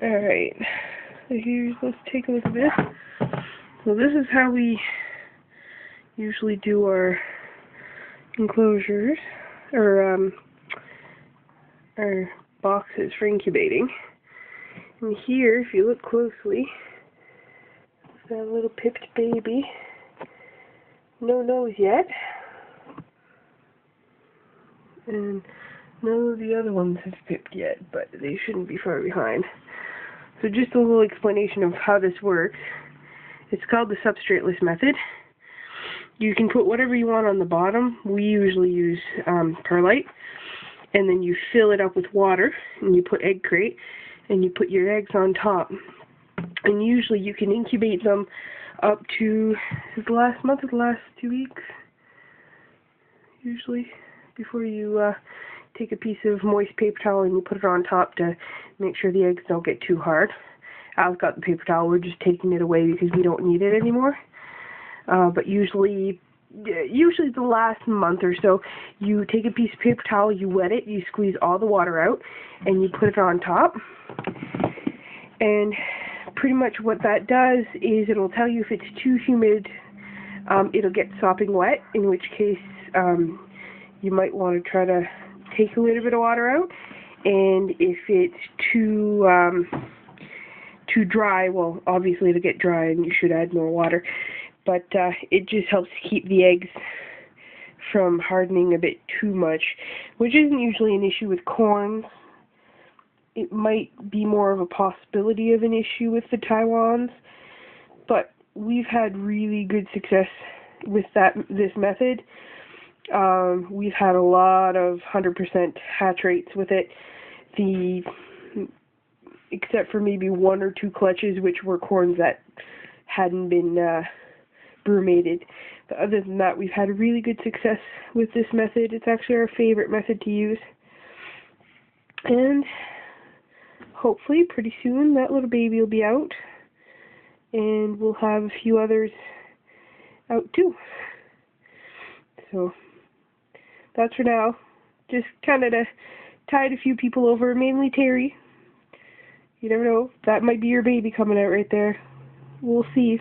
Alright, so let's take a look at this. So this is how we usually do our enclosures, or our boxes for incubating. And here, if you look closely, got a little pipped baby. No nose yet. And none of the other ones have pipped yet, but they shouldn't be far behind. So just a little explanation of how this works. It's called the substrateless method. You can put whatever you want on the bottom. We usually use perlite. And then you fill it up with water, and you put egg crate, and you put your eggs on top. And usually you can incubate them up to the last month or the last 2 weeks, usually, before you take a piece of moist paper towel and you put it on top to make sure the eggs don't get too hard. Al's got the paper towel, we're just taking it away because we don't need it anymore. But usually the last month or so, you take a piece of paper towel, you wet it, you squeeze all the water out, and you put it on top. And pretty much what that does is it'll tell you if it's too humid, it'll get sopping wet, in which case you might want to try to take a little bit of water out. And if it's too dry, well, obviously it'll get dry and you should add more water. But it just helps keep the eggs from hardening a bit too much, which isn't usually an issue with corns. It might be more of a possibility of an issue with the Taiwans, but we've had really good success with this method. We've had a lot of 100% hatch rates with it, except for maybe 1 or 2 clutches, which were corns that hadn't been brumated. But other than that, we've had really good success with this method. It's actually our favorite method to use. And hopefully pretty soon that little baby will be out, and we'll have a few others out too. So that's for now. Just kind of to tide a few people over, mainly Terry. You never know, that might be your baby coming out right there. We'll see.